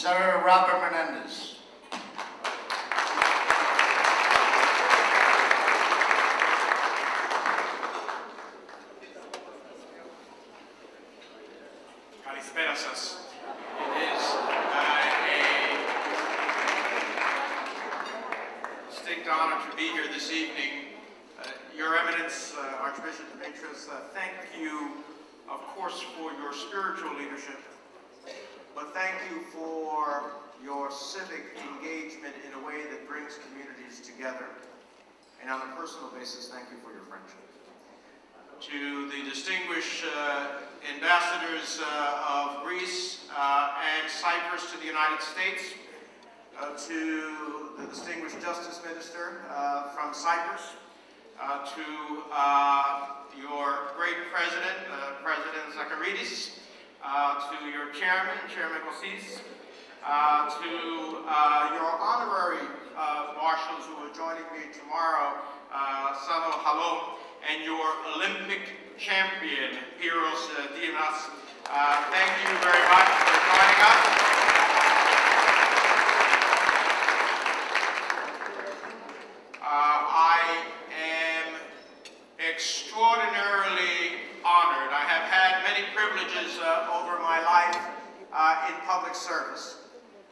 Senator Robert Menendez. Kalispera σας. It is a distinct honor to be here this evening. Your Eminence, Archbishop Demetrius, thank you, of course, for your spiritual leadership, but thank you for your civic engagement in a way that brings communities together. And on a personal basis, thank you for your friendship. To the distinguished ambassadors of Greece and Cyprus to the United States, to the distinguished Justice Minister from Cyprus, to your great President, President Zacharidis, to your Chairman, Chairman Kossis, to your honorary marshals who are joining me tomorrow, Sano Halom, and your Olympic champion, Piros Dimas. Thank you very much for joining us. I am extraordinarily honored. I have had many privileges over my life in public service,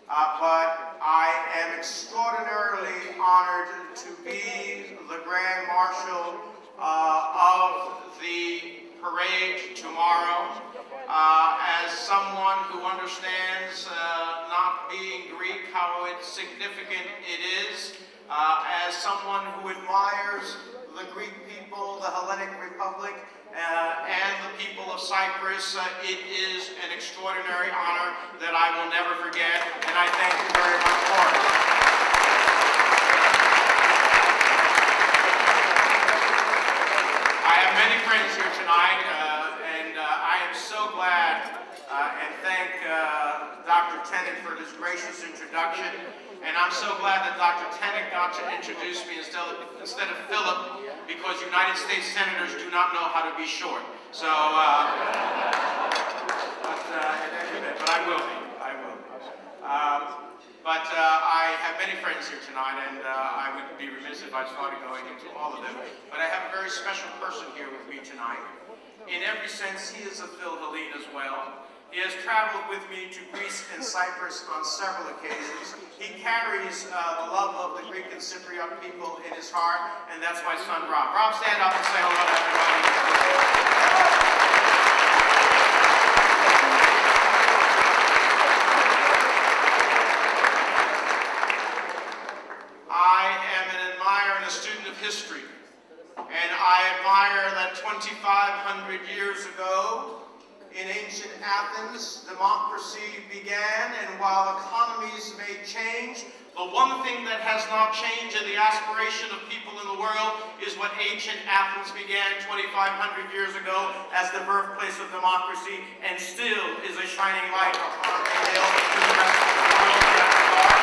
but I am extraordinarily honored to be the Grand Marshal of the parade tomorrow. As someone who understands, not being Greek, how significant it is, as someone who admires the Greek people, the Hellenic Republic, and the people of Cyprus, it is an extraordinary honor that I will never forget, and I thank you very much for it. I have many friends here tonight, and I am so glad and thank Dr. Tennant for his gracious introduction. And I'm so glad that Dr. Tennant got to introduce me instead of Philip, because United States senators do not know how to be short. So, but I will be. I will be. I have many friends here tonight, and I would be remiss if I started going into all of them. But I have a very special person here with me tonight. In every sense, he is a Phil-Hellene as well. He has traveled with me to Greece and Cyprus on several occasions. He carries the love of the Greek and Cypriot people in his heart, and that's my son, Rob. Rob, stand up and say hello to everybody. I am an admirer and a student of history, and I admire that 2,500 years ago, in ancient Athens, democracy began, and while economies may change, the one thing that has not changed in the aspiration of people in the world is what ancient Athens began 2,500 years ago as the birthplace of democracy, and still is a shining light upon a hill to the rest of the world in that regard.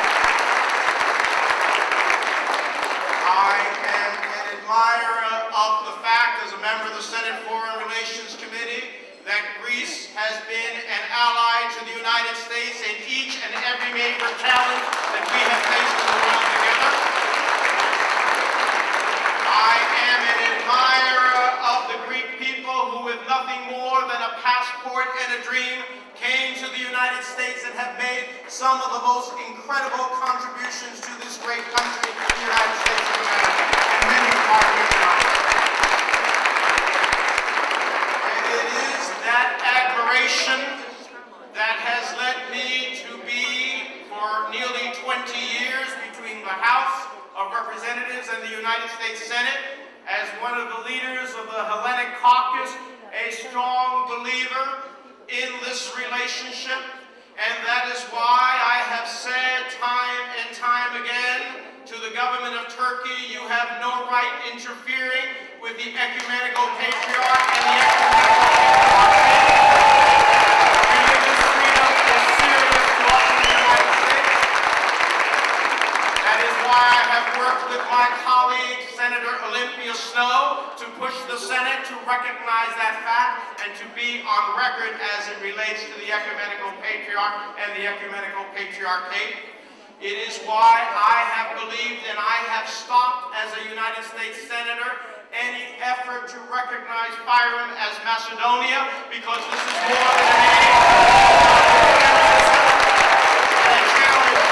I am an admirer of the fact, as a member of the Senate Foreign Relations Committee, that Greece has been an ally to the United States in each and every major challenge that we have faced in the world together. I am an admirer of the Greek people who, with nothing more than a passport and a dream, came to the United States and have made some of the most incredible contributions to this great country, the United States of America, and many are here tonight. That admiration that has led me to be, for nearly 20 years, between the House of Representatives and the United States Senate, as one of the leaders of the Hellenic Caucus, a strong believer in this relationship. And that is why I have said time and time again to the government of Turkey, you have no right interfering with the ecumenical patriarch and the ecumenical patriarch. Religious freedom is serious to us in the United States. That is why I have worked with my colleague, Senator Olympia Snowe, to push the Senate to recognize that fact and to be on record as it relates to the ecumenical patriarch and the ecumenical patriarchate. It is why I have believed and I have stopped as a United States Senator any effort to recognize Fyrom as Macedonia, because this is more than a name and a challenge.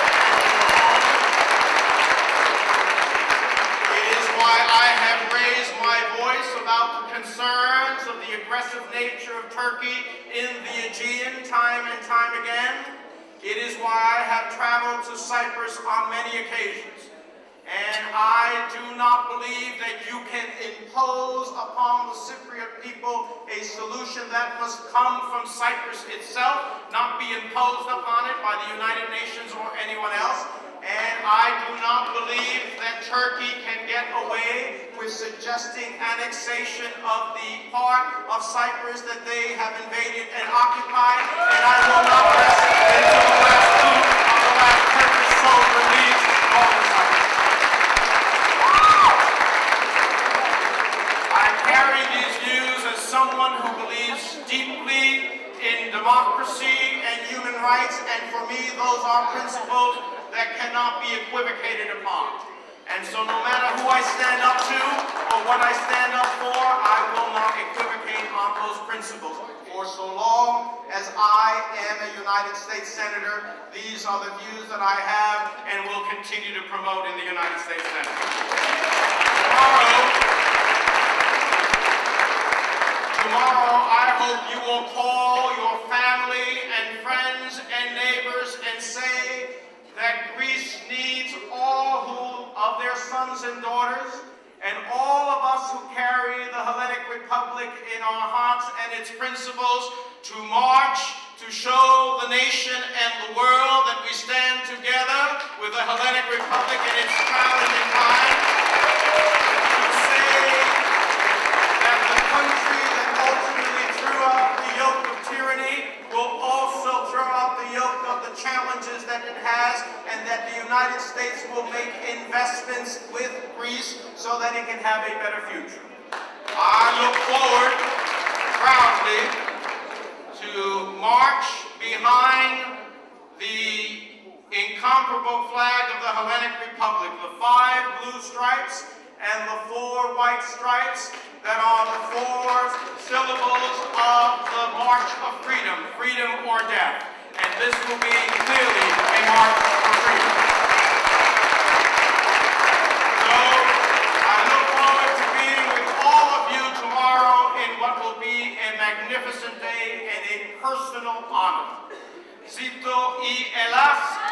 It is why I have raised my voice about the concerns of the aggressive nature of Turkey in the Aegean time and time again. It is why I have traveled to Cyprus on many occasions. And I do not believe that you can impose upon the Cypriot people a solution that must come from Cyprus itself, not be imposed upon it by the United Nations or anyone else. And I do not believe that Turkey can get away with suggesting annexation of the part of Cyprus that they have invaded and occupied. And I will not rest until the last boot of the last Turkish soldier leaves all of Cyprus. I carry these views as someone who believes deeply in democracy and human rights, and for me those are principles that cannot be equivocated upon. And so no matter who I stand up to or what I stand up for, I will not equivocate on those principles. For so long as I am a United States Senator, these are the views that I have and will continue to promote in the United States Senate. Tomorrow, I hope you will call your family and friends and neighbors and say that Greece needs all of their sons and daughters, and all of us who carry the Hellenic Republic in our hearts and its principles to march to show the nation and the world that we stand together with the Hellenic Republic in its challenging time, to say that the country that ultimately threw out the yoke of tyranny will also throw out the yoke of the challenges that it has, and that the United States will make investments with Greece so that it can have a better future. I look forward proudly to march behind the incomparable flag of the Hellenic Republic, the 5 blue stripes and the 4 white stripes that are the 4 syllables of the March of Freedom, freedom or death. And this will be clearly a march for freedom. So I look forward to being with all of you tomorrow in what will be a magnificent day and a personal honor. Zito I Elas.